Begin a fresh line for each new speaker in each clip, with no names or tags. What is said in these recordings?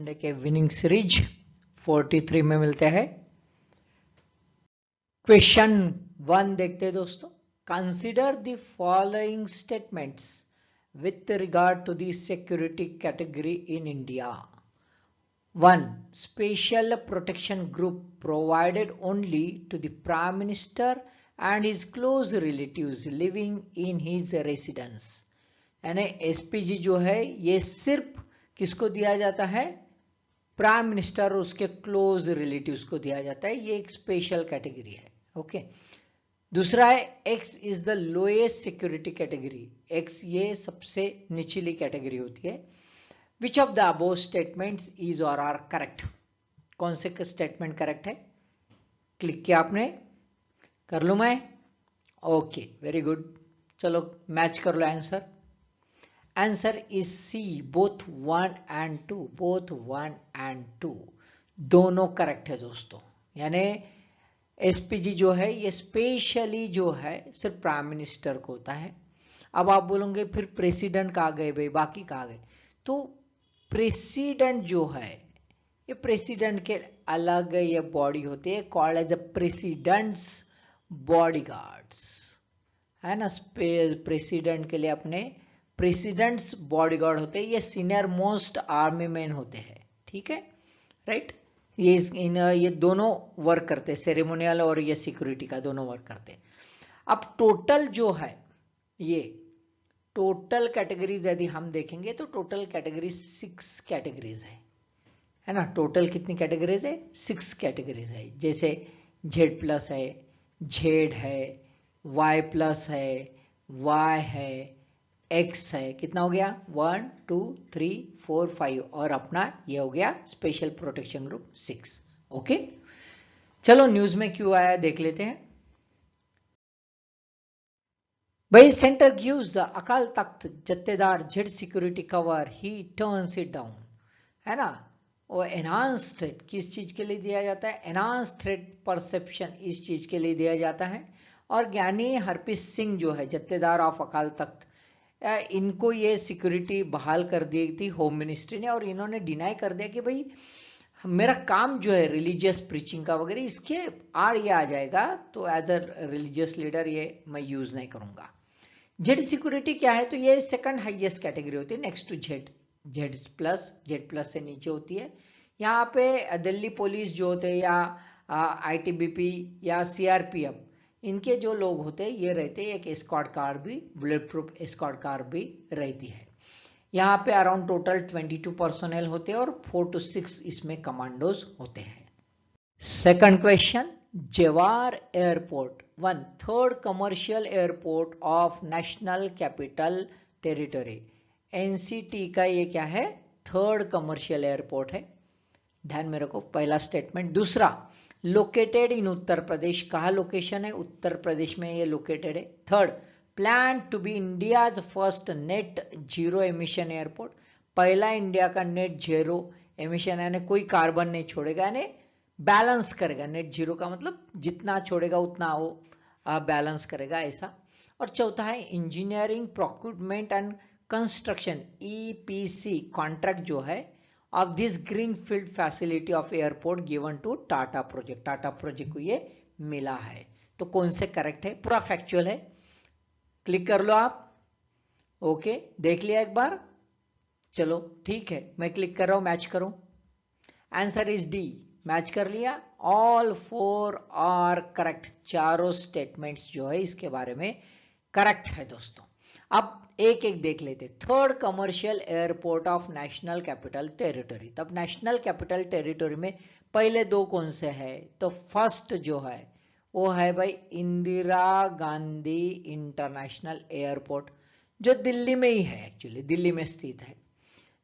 Sunday के winning series 43 में मिलते हैं। क्वेश्चन 1 देखते हैं दोस्तों। Consider the following statements with regard to the security category in India. 1. Special protection group provided only to the Prime Minister and his close relatives living in his residence. यानी SPG जो है ये सिर्फ किसको दिया जाता है? प्राइम मिनिस्टर और उसके क्लोज रिलेटिव्स को दिया जाता है। ये एक स्पेशल कैटेगरी है। ओके। दूसरा है x is the lowest security category. X ये सबसे निचली कैटेगरी होती है। Which of the above statements is और आर करेक्ट? कौन से स्टेटमेंट करेक्ट है? क्लिक किया आपने? कर लूं मैं? Okay, very good. चलो मैच कर लो answer. Answer is C, both 1 and 2। Both 1 and 2 दोनों करेक्ट है दोस्तों। यानी एसपीजी जो है ये स्पेशली जो है सिर्फ प्राइम मिनिस्टर को होता है। अब आप बोलोगे फिर प्रेसिडेंट कहाँ गए भाई, बाकी कहाँ गए? तो प्रेसिडेंट जो है ये प्रेसिडेंट के अलग ये बॉडी होती है, called as a president's bodyguards, है ना। प्रेसिडेंट के लिए अपने प्रेसिडेंट्स बॉडीगार्ड होते हैं। ये सीनियर मोस्ट आर्मी मैन होते हैं, ठीक है, राइट। ये दोनों वर्क करते हैं, सेरेमोनियल और ये सिक्योरिटी का दोनों वर्क करते हैं। अब टोटल जो है ये टोटल कैटेगरीज यदि हम देखेंगे तो टोटल कैटेगरीज 6 कैटेगरीज है ना। टोटल कितनी कैटेगरीज है? 6 कैटेगरीज है। जैसे Z+ है, Z है, Y+ है, Y है, X है। कितना हो गया? 1 2 3 4 5 और अपना ये हो गया स्पेशल प्रोटेक्शन ग्रुप 6। ओके, चलो न्यूज में क्यों आया देख लेते हैं। भाई centre gives Akal Takht jathedar Z security cover, he turns it down, है ना। और एनहांस थ्रेट किस चीज के लिए दिया जाता है? एनहांस थ्रेट परसेप्शन इस चीज के लिए दिया जाता है। और ज्ञानी हरप्रीत सिंह जो है जत्थेदार ऑफ अकाल तख्त, इनको ये सिक्योरिटी बहाल कर दी थी होम मिनिस्ट्री ने, और इन्होंने डिनाई कर दिया कि भाई मेरा काम जो है रिलीजियस प्रीचिंग का वगैरह इसके आड़ ये आ जाएगा, तो एज अ रिलीजियस लीडर ये मैं यूज नहीं करूंगा। जेड सिक्योरिटी क्या है? तो ये सेकंड हाईएस्ट कैटेगरी होती है नेक्स्ट टू जेड। जेड+ से नीचे होती है। यहाँ पे दिल्ली पुलिस जो होते हैं या ITBP या CRPF, इनके जो लोग होते हैं ये रहते हैं। एक एस्कॉर्ट कार भी, बुलेट प्रूफ एस्कॉर्ट कार भी रहती है। यहाँ पे अराउंड टोटल 22 पर्सोनेल होते हैं और 4 to 6 इसमें कमांडोज होते हैं। सेकंड क्वेश्चन, जवार airport 1 third commercial airport of national capital territory. NCT का ये क्या है? थर्ड कमर्शियल एयरपोर्ट है। ध्यान में रखो पहला स्टेटमेंट। दूसरा, लोकेटेड इन उत्तर प्रदेश। कहा लोकेशन है? उत्तर प्रदेश में ये लोकेटेड है। Third, plan to be India's first net zero emission airport. पहला इंडिया का नेट जीरो एमिशन, यानी कोई कार्बन नहीं छोड़ेगा, यानी बैलेंस करेगा। नेट जीरो का मतलब जितना छोड़ेगा उतना वो बैलेंस करेगा, ऐसा। और चौथा है engineering procurement and construction EPC contract जो है of this green field facility of airport given to Tata project. Tata project को ये मिला है। तो कौन से करेक्ट है? पूरा फैक्चुअल है, क्लिक कर लो आप। ओके, देख लिया एक बार? चलो ठीक है, मैं क्लिक कर रहा हूं, मैच करूं। आंसर इज डी, मैच कर लिया। All 4 are correct. चारों स्टेटमेंट्स जो है इसके बारे में करेक्ट है दोस्तों। अब एक एक देख लेते। Third commercial airport of national capital territory. तब नेशनल कैपिटल टेरिटरी में पहले दो कौन से है? तो फर्स्ट जो है वो है भाई इंदिरा गांधी इंटरनेशनल एयरपोर्ट, जो दिल्ली में ही है, एक्चुअली दिल्ली में स्थित है।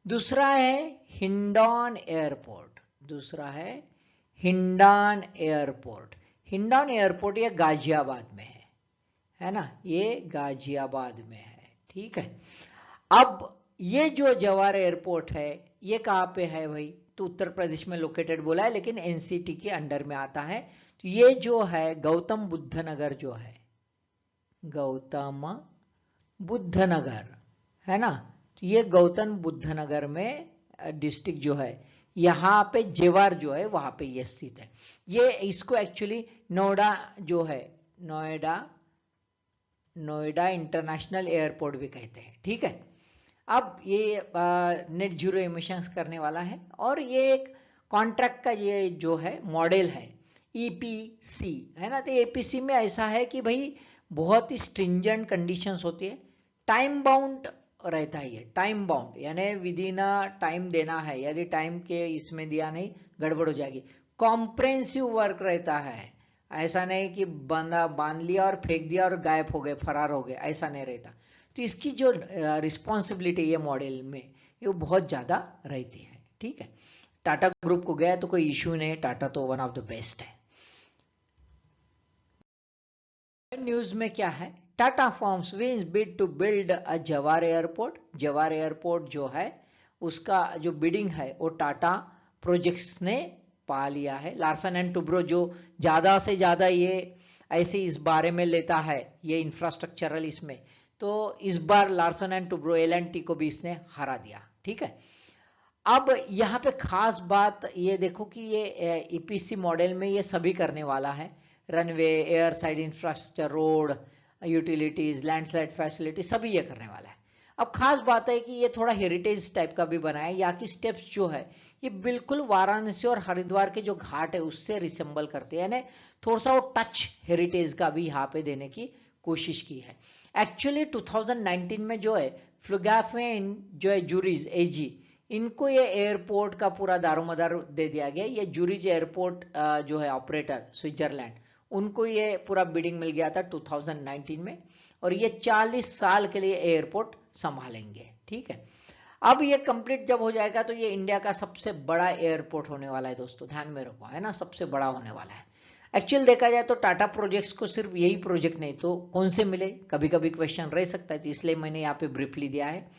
दूसरा है हिंडौन एयरपोर्ट। दूसरा है हिंडौन एयरपोर्ट। हिंडौन एयरपोर्ट ये गाजियाबाद में है ना, ये गाजियाबाद में है, ठीक है। अब ये जो जवाहर एयरपोर्ट है ये कहाँ पे है भाई? तो उत्तर प्रदेश में लोकेटेड बोला है, लेकिन NCT के अंडर में आता है। तो ये जो है गौतम बुद्ध नगर जो है, गौतम बुद्ध नगर है ना, तो ये गौतम बुद्ध नगर में डिस्ट्रिक्ट जो है यहाँ पे जेवार जो है वहां पे ये स्थित है। ये इसको एक्चुअली नोएडा जो है, नोएडा इंटरनेशनल एयरपोर्ट भी कहते हैं, ठीक है। अब ये नेट जीरो एमिशंस करने वाला है और ये एक कॉन्ट्रैक्ट का ये जो है मॉडल है ईपीसी, है ना। तो ईपीसी में ऐसा है कि भाई बहुत ही स्ट्रिंजेंट कंडीशंस होती है, टाइम बाउंड रहता है, ये टाइम बाउंड यानी विद इन टाइम देना है, यदि टाइम के इसमें दिया नहीं गड़बड़ हो जाएगी। कॉम्प्रेहेंसिव वर्क रहता है, ऐसा नहीं कि बंदा बांध लिया और फेंक दिया और गायब हो गए, फरार हो गए, ऐसा नहीं रहता। तो इसकी जो रिस्पॉन्सिबिलिटी ये मॉडल में ये बहुत ज़्यादा रहती है, ठीक है। टाटा ग्रुप को गया तो कोई इश्यू नहीं, टाटा तो वन ऑफ द बेस्ट है। न्यूज में क्या है, Tata firms wins bid to build a Jewar airport. जवार एयरपोर्ट जो है उसका जो बिडिंग है वो टाटा प्रोजेक्ट्स ने पा लिया है। लार्सन एंड टुब्रो जो ज्यादा से ज्यादा ये ऐसे इस बारे में लेता है, ये इंफ्रास्ट्रक्चरल इसमें, तो इस बार लार्सन एंड टुब्रो L&T को भी इसने हरा दिया, ठीक है। अब यहाँ पे खास बात ये देखो कि ये ईपीसी मॉडल में ये सभी करने वाला है, runway, air side infrastructure, road, utilities, landslide facility, सभी ये करने वाला है। अब खास बात है कि ये थोड़ा हेरिटेज टाइप का भी बना है, यहाँ की स्टेप्स जो है ये बिल्कुल वाराणसी और हरिद्वार के जो घाट है उससे रिसेंबल करते हैं, यानी थोड़ा सा वो टच हेरिटेज का भी यहाँ पे देने की कोशिश की है। एक्चुअली 2019 में जो है फ्लुगाफेन जो है जूरिज एजी, इनको ये एयरपोर्ट का पूरा दारोमदार दे दिया गया। ये जूरिज एयरपोर्ट जो है ऑपरेटर स्विट्जरलैंड, उनको ये पूरा बिडिंग मिल गया था 2019 में, और ये 40 साल के लिए एयरपोर्ट संभालेंगे, ठीक है। अब ये कंप्लीट जब हो जाएगा तो ये इंडिया का सबसे बड़ा एयरपोर्ट होने वाला है दोस्तों, ध्यान में रखो, है ना, सबसे बड़ा होने वाला है। एक्चुअल देखा जाए तो टाटा प्रोजेक्ट्स को सिर्फ यही प्रोजेक्ट नहीं तो कौन से मिले, कभी कभी क्वेश्चन रह सकता है, तो इसलिए मैंने यहाँ पे ब्रीफली दिया है।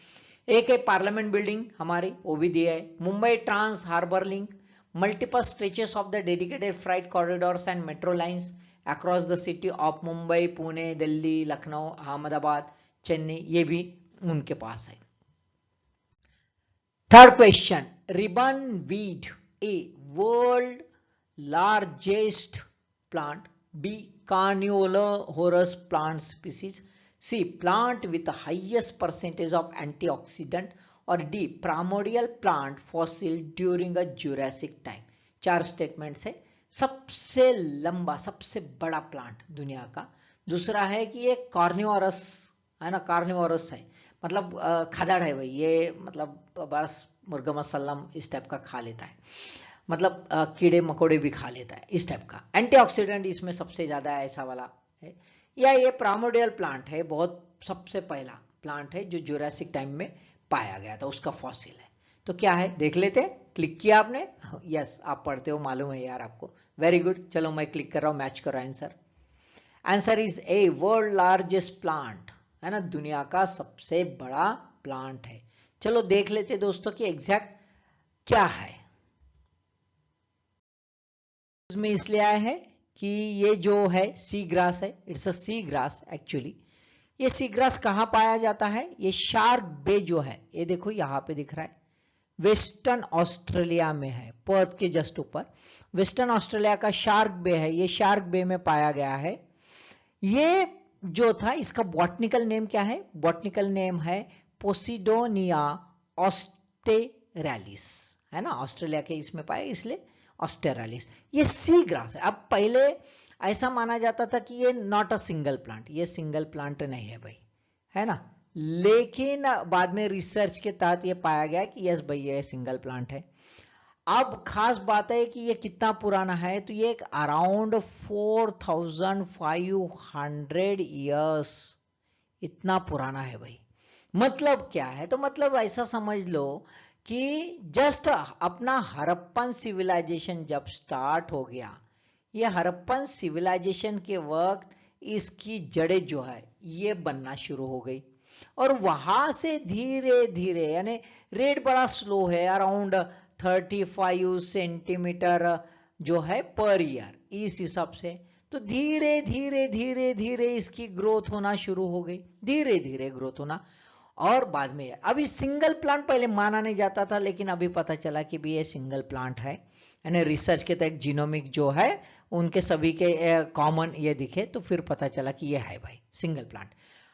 एक है पार्लियामेंट बिल्डिंग हमारी, वो भी दिया है, Mumbai trans harbour link, multiple stretches of the dedicated freight corridors and metro lines across the city of Mumbai, Pune, Delhi, Lucknow, Ahmedabad, Chennai, ये भी उनके पास है। Third question, ribbon weed a world largest plant, B carnivorous plant species, C plant with the highest percentage of antioxidant, और D primordial plant fossil during a Jurassic time। चार statements है। सबसे लंबा सबसे बड़ा प्लांट दुनिया का, दूसरा है कि ये कार्निवोरस है ना, कार्निवोरस है मतलब खादाड़ है भाई ये, मतलब बस मुर्गा मसल्लम इस टाइप का खा लेता है, मतलब कीड़े मकोड़े भी खा लेता है इस टाइप का। एंटीऑक्सीडेंट इसमें सबसे ज्यादा ऐसा वाला है। या ये प्राइमोर्डियल प्लांट है, बहुत सबसे पहला प्लांट है जो जुरासिक टाइम में पाया गया था, उसका फॉसिल है। तो क्या है देख लेते हैं, क्लिक किया आपने, यस आप पढ़ते हो मालूम है यार आपको, वेरी गुड। चलो मैं क्लिक कर रहा हूं, मैच करो answer. Answer is A world largest plant, है ना, दुनिया का सबसे बड़ा प्लांट है। चलो देख लेते दोस्तों कि एग्जैक्ट क्या है। में इसलिए आया है कि ये जो है सी ग्रास है, it's a sea grass actually. ये सी ग्रास कहां पाया जाता है, ये शार्क बे जो है, ये देखो यहां पे दिख रहा है, वेस्टर्न ऑस्ट्रेलिया में है, पर्थ के जस्ट ऊपर वेस्टर्न ऑस्ट्रेलिया का शार्क बे है, ये शार्क बे में पाया गया है। ये जो था इसका बॉटनिकल नेम क्या है, बॉटनिकल नेम है पोसिडोनिया ऑस्टेरालिस, है ना, ऑस्ट्रेलिया के इसमें पाया इसलिए ऑस्टेरालिस। ये सी ग्रास है। अब पहले ऐसा माना जाता था कि ये नॉट अ सिंगल प्लांट, ये सिंगल प्लांट नहीं है भाई, है ना, लेकिन बाद में रिसर्च के तहत ये पाया गया कि यस भाई ये सिंगल प्लांट है। अब खास बात है कि ये कितना पुराना है, तो ये एक अराउंड 4500 ईयर्स इतना पुराना है भाई। मतलब क्या है, तो मतलब ऐसा समझ लो कि जस्ट अपना हड़प्पन सिविलाइजेशन जब स्टार्ट हो गया, ये हड़प्पन सिविलाइजेशन के वक्त इसकी जड़ें जो है ये बनना शुरू हो गई, और वहां से धीरे धीरे, यानी रेट बड़ा स्लो है, अराउंड 35 सेंटीमीटर जो है पर ईयर, इस हिसाब से, तो धीरे धीरे धीरे धीरे इसकी ग्रोथ होना शुरू हो गई, धीरे धीरे ग्रोथ होना, और बाद में अभी सिंगल प्लांट पहले माना नहीं जाता था, लेकिन अभी पता चला कि भी ये सिंगल प्लांट है, यानी रिसर्च के तहत जीनोमिक जो है उनके सभी के कॉमन ये दिखे, तो फिर पता चला कि ये है भाई सिंगल प्लांट,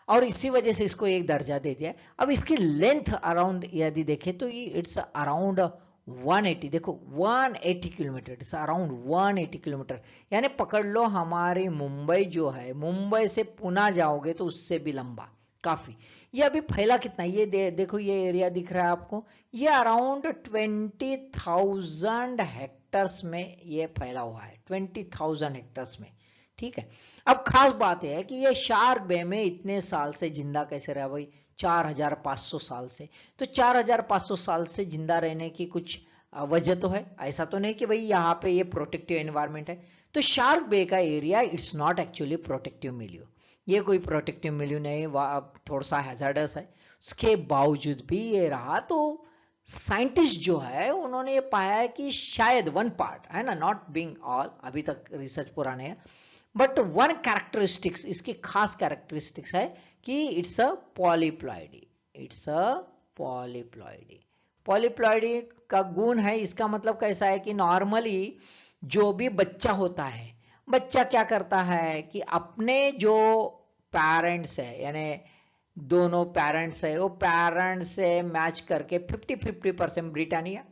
और इसी वजह से इसको एक दर्जा दे दिया। अब इसकी लेंथ अराउंड यदि देखें तो इट्स अराउंड 180, देखो 180 किलोमीटर, इट्स अराउंड 180 किलोमीटर, यानी पकड़ लो हमारी मुंबई जो है, मुंबई से पुणे जाओगे तो उससे भी लंबा काफी। ये अभी फैला कितना, ये देखो ये एरिया दिख रहा है आपको, ये अराउंड 20,000 हेक्टर्स में ये फैला हुआ है, 20,000 हेक्टर्स में, ठीक है। अब खास बात यह है कि ये शार्क बे में इतने साल से जिंदा कैसे रहा भाई, 4,500 साल से। तो 4,500 साल से जिंदा रहने की कुछ वजह तो है, ऐसा तो नहीं कि भाई यहाँ पे ये प्रोटेक्टिव एनवायरनमेंट है। तो शार्क बे का area it's not actually protective मिलियो, ये कोई प्रोटेक्टिव मिलियो नहीं, थोड़ा सा हैजार्डस है, उसके बावजूद भी ये रहा। तो साइंटिस्ट जो है उन्होंने ये पाया है कि शायद वन पार्ट है ना, नॉट बीइंग ऑल, अभी तक रिसर्च पुराने है, बट वन कैरेक्टरिस्टिक्स, इसकी खास कैरेक्टरिस्टिक्स है कि it's a polyploidy, it's a polyploidy. Polyploidy का गुण है, इसका मतलब कैसा है कि नॉर्मली जो भी बच्चा होता है, बच्चा क्या करता है कि अपने जो पेरेंट्स है, यानी दोनों पेरेंट्स है, वो पेरेंट्स से मैच करके 50-50% ब्रिटानिया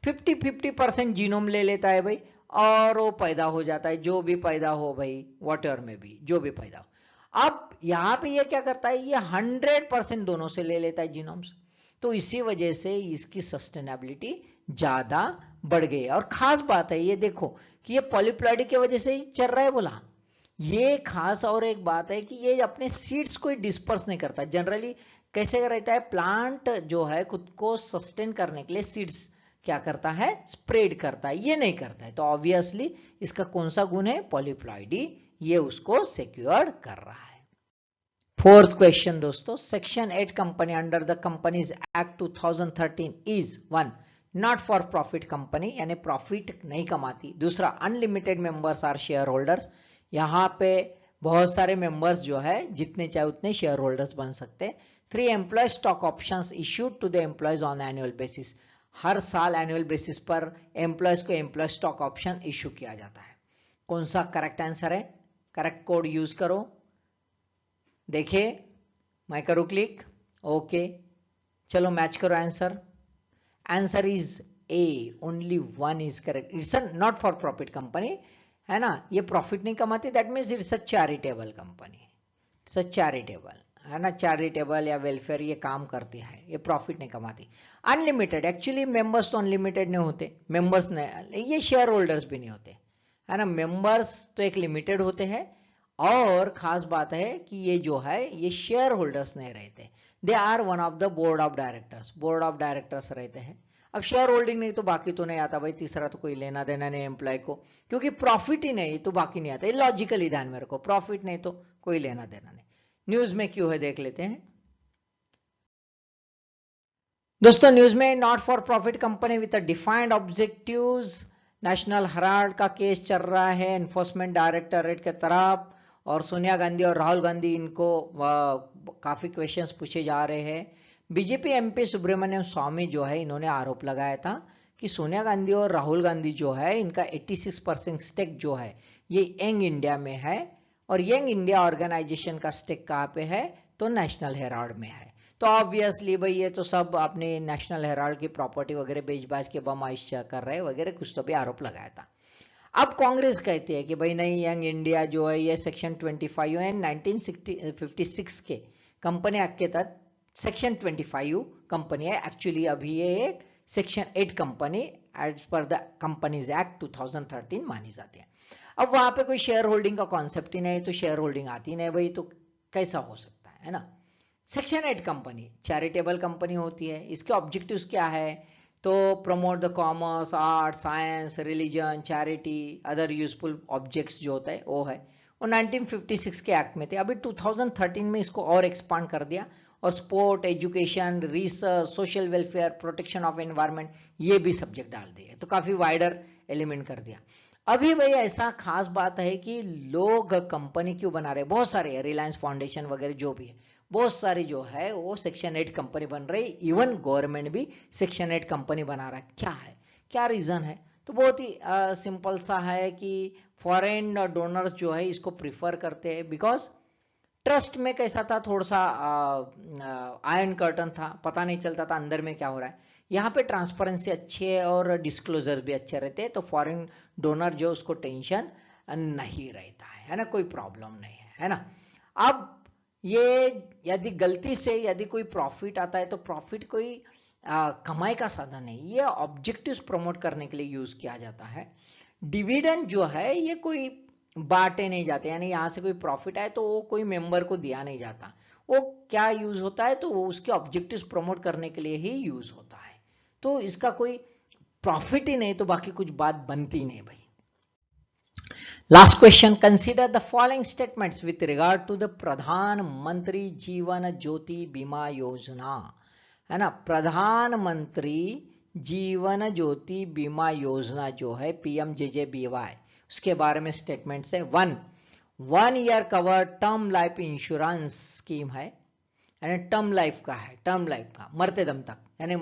50-50% जीनोम ले लेता है भाई, और वो पैदा हो जाता है, जो भी पैदा हो भाई, वाटर में भी जो भी पैदा हो। अब यहाँ पे ये क्या करता है, ये 100% दोनों से ले लेता है जीनोम्स, तो इसी वजह से इसकी सस्टेनेबिलिटी ज्यादा बढ़ गई। और खास बात है ये देखो कि ये पॉलीप्लॉइडी की वजह से ही चल रहा है बोला, ये खास और एक बात है कि ये अपने सीड्स को डिस्पर्स नहीं करता। जनरली कैसे रहता है, प्लांट जो है खुद को सस्टेन करने के लिए सीड्स क्या करता है, स्प्रेड करता है, ये नहीं करता है। तो ऑब्वियसली इसका कौन सा गुण है, पॉलीप्लॉइडी, ये उसको सिक्योर कर रहा है। फोर्थ क्वेश्चन दोस्तों, section 8 company under the companies act 2013 is 1 not for profit company, यानी प्रॉफिट नहीं कमाती। दूसरा, unlimited members are share holders, यहाँ पे बहुत सारे मेंबर्स जो है जितने चाहे उतने शेयर होल्डर्स बन सकते हैं। 3 employ stock options issued to the employees on annual basis, हर साल एनुअल बेसिस पर एम्प्लॉयज को एम्प्लॉय स्टॉक ऑप्शन इश्यू किया जाता है। कौन सा करेक्ट आंसर है, करेक्ट कोड यूज करो, देखिए मैं करूं क्लिक, ओके चलो मैच करो answer. Answer is A, only 1 is correct. It's a not for profit company, है ना, ये प्रॉफिट नहीं कमाती, that means it's a charitable company, it's a charitable, है ना, चैरिटेबल या वेलफेयर ये काम करती है, ये प्रॉफिट नहीं कमाती। अनलिमिटेड, एक्चुअली मेंबर्स तो अनलिमिटेड नहीं होते, मेंबर्स नहीं, ये शेयर होल्डर्स भी नहीं होते, है ना, मेंबर्स तो एक लिमिटेड होते हैं। और खास बात है कि ये जो है ये शेयर होल्डर्स नहीं रहते, they are one of the board of directors, board of directors रहते हैं। अब शेयर होल्डिंग नहीं तो बाकी तो नहीं आता भाई, तीसरा तो कोई लेना देना नहीं एम्प्लॉय को, क्योंकि प्रॉफिट ही नहीं तो बाकी नहीं आता, ये लॉजिकली ध्यान में रखो, प्रॉफिट नहीं तो कोई लेना देना नहीं। न्यूज में क्यों है देख लेते हैं दोस्तों। न्यूज में, not for profit company with defined objectives, national Herald का केस चल रहा है एनफोर्समेंट डायरेक्टरेट के तरफ, और सोनिया गांधी और राहुल गांधी इनको काफी क्वेश्चंस पूछे जा रहे हैं। बीजेपी एमपी सुब्रमण्यम स्वामी जो है इन्होंने आरोप लगाया था कि सोनिया गांधी और राहुल गांधी जो है इनका 86% स्टेक जो है ये यंग इंडिया में है, और यंग इंडिया ऑर्गेनाइजेशन का स्टेक कहाँ पे है, तो नेशनल हेराल्ड में है। तो ऑब्वियसली भाई ये तो सब अपने नेशनल हेराल्ड की प्रॉपर्टी वगैरह बेच बाज के बमाइश कर रहे वगैरह कुछ तो भी आरोप लगाया था। अब कांग्रेस कहती है कि भाई नहीं, यंग इंडिया जो है ये सेक्शन 25 एंड 1956 के कंपनी एक्ट के तहत सेक्शन 25 कंपनी है, एक्चुअली अभी ये section 8 company as per the companies act 2013 मानी जाती है। अब वहां पे कोई शेयर होल्डिंग का कॉन्सेप्ट ही नहीं, तो शेयर होल्डिंग आती नहीं भाई, तो कैसा हो सकता है ना। सेक्शन 8 कंपनी चैरिटेबल कंपनी होती है, इसके ऑब्जेक्टिव्स क्या है, तो promote the commerce, art, science, religion, charity, other useful objects जो होता है वो है, वो 1956 के एक्ट में थे। अभी 2013 में इसको और एक्सपांड कर दिया, और sport, education, research, social welfare, protection of environment ये भी सब्जेक्ट डाल दिए, तो काफी वाइडर एलिमेंट कर दिया। अभी भाई ऐसा खास बात है कि लोग कंपनी क्यों बना रहे, बहुत सारे रिलायंस फाउंडेशन वगैरह जो भी है बहुत सारी जो है वो सेक्शन 8 कंपनी बन रही, इवन गवर्नमेंट भी सेक्शन 8 कंपनी बना रहा है। क्या है, क्या रीजन है? तो बहुत ही सिंपल सा है कि फॉरेन डोनर्स जो है इसको प्रिफर करते हैं, बिकॉज ट्रस्ट में कैसा था, थोड़ा सा आयरन कर्टन था, पता नहीं चलता था अंदर में क्या हो रहा है। यहाँ पे ट्रांसपेरेंसी अच्छी है और डिस्क्लोजर भी अच्छे रहते हैं, तो फॉरेन डोनर जो उसको टेंशन नहीं रहता है ना, कोई प्रॉब्लम नहीं है ना। अब ये यदि गलती से यदि कोई प्रॉफिट आता है तो प्रॉफिट कोई कमाई का साधन नहीं, ये ऑब्जेक्टिव्स प्रमोट करने के लिए यूज किया जाता है। डिविडेंड जो है ये कोई बांटे नहीं जाते, यानी यहाँ से कोई प्रॉफिट आए तो वो कोई मेंबर को दिया नहीं जाता। वो क्या यूज होता है, तो वो उसके ऑब्जेक्टिव्स प्रमोट करने के लिए ही यूज होता है। तो इसका कोई प्रॉफिट ही नहीं तो बाकी कुछ बात बनती नहीं भाई। Last question, consider the following statements with regard to the Pradhan Mantri Jeevan ज्योति बीमा योजना, है ना। प्रधानमंत्री जीवन ज्योति बीमा योजना जो है PMJJBY, उसके बारे में स्टेटमेंट्स है। 1 year cover term life insurance scheme है, यानी टर्म लाइफ का है, टर्म लाइफ का मरते दम तक, यानी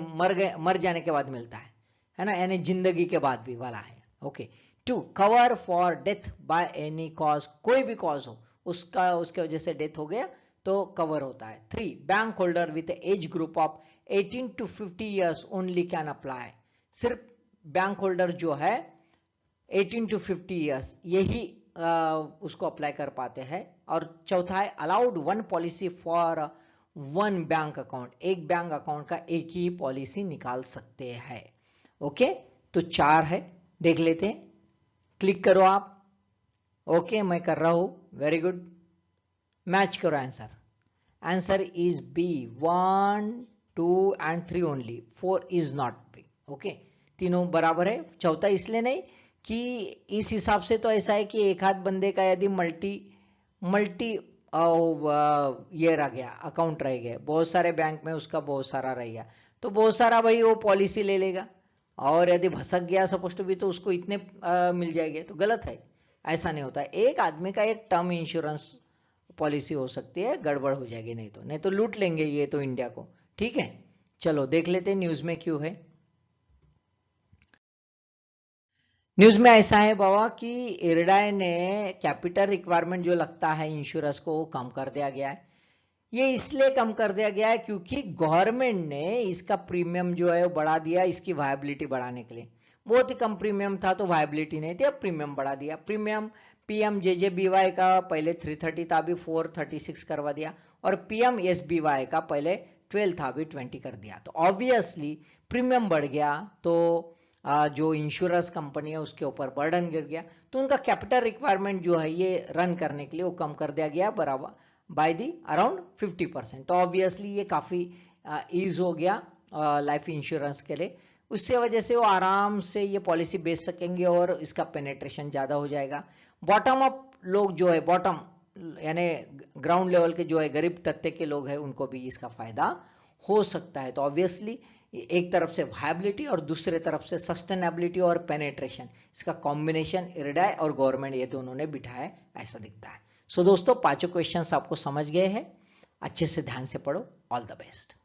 मर जाने के बाद मिलता है ना, यानी जिंदगी के बाद भी वाला है। Okay. 2 cover for death by any cause, कोई भी कॉज हो उसके वजह से डेथ हो गया तो कवर होता है। 3 bank holder with age group of 18 to 50 years only can apply, सिर्फ बैंक होल्डर जो है 18 to 50 ईयर्स यही उसको अप्लाई कर पाते हैं। और चौथा है allowed 1 policy for 1 bank account, एक बैंक अकाउंट का एक ही पॉलिसी निकाल सकते हैं। ओके, तो 4 है, देख लेते हैं, क्लिक करो आप। ओके, मैं कर रहा हूं, वेरी गुड, मैच करो answer. Answer is B, 1 2 and 3 only, 4 is not B. Okay, तीनों बराबर है। चौथा इसलिए नहीं कि इस हिसाब से तो ऐसा है कि एक हाथ बंदे का यदि मल्टी ये रह गया, अकाउंट रह गया, बहुत सारे बैंक में उसका बहुत सारा रह गया, तो बहुत सारा भाई वो पॉलिसी ले लेगा, और यदि भसक गया सपोज टू भी तो उसको इतने मिल जाएंगे, तो गलत है, ऐसा नहीं होता। एक आदमी का एक टर्म इंश्योरेंस पॉलिसी हो सकती है, गड़बड़ हो जाएगी, नहीं तो लूट लेंगे ये तो इंडिया को। ठीक है, चलो देख लेते हैं न्यूज में क्यों है। न्यूज में ऐसा है बाबा कि इरडाई ने कैपिटल रिक्वायरमेंट जो लगता है इंश्योरेंस को वो कम कर दिया गया है। ये इसलिए कम कर दिया गया है क्योंकि गवर्नमेंट ने इसका प्रीमियम जो है वो बढ़ा दिया, इसकी वायबिलिटी बढ़ाने के लिए। बहुत ही कम प्रीमियम था तो वायबिलिटी नहीं थी, अब प्रीमियम बढ़ा दिया। प्रीमियम PMJJBY का पहले 330 था, अभी 436 करवा दिया, और PMSBY का पहले 12 था, अभी 20 कर दिया। तो ऑब्वियसली प्रीमियम बढ़ गया तो जो इंश्योरेंस कंपनी है उसके ऊपर बर्डन गिर गया, तो उनका कैपिटल रिक्वायरमेंट जो है ये रन करने के लिए वो कम कर दिया गया बराबर बाय दी अराउंड 50%। तो ऑब्वियसली ये काफ़ी ईज हो गया लाइफ इंश्योरेंस के लिए, उससे वजह से वो आराम से ये पॉलिसी बेच सकेंगे और इसका पेनेट्रेशन ज़्यादा हो जाएगा। बॉटम अप लोग जो है, बॉटम यानी ग्राउंड लेवल के जो है गरीब तबके के लोग हैं, उनको भी इसका फायदा हो सकता है। तो ऑब्वियसली एक तरफ से वायबिलिटी और दूसरे तरफ से सस्टेनेबिलिटी और पेनेट्रेशन, इसका कॉम्बिनेशन इरडाई और गवर्नमेंट ये दोनों ने बिठाया, ऐसा दिखता है। सो दोस्तों, 5 क्वेश्चंस आपको समझ गए हैं, अच्छे से ध्यान से पढ़ो। All the best.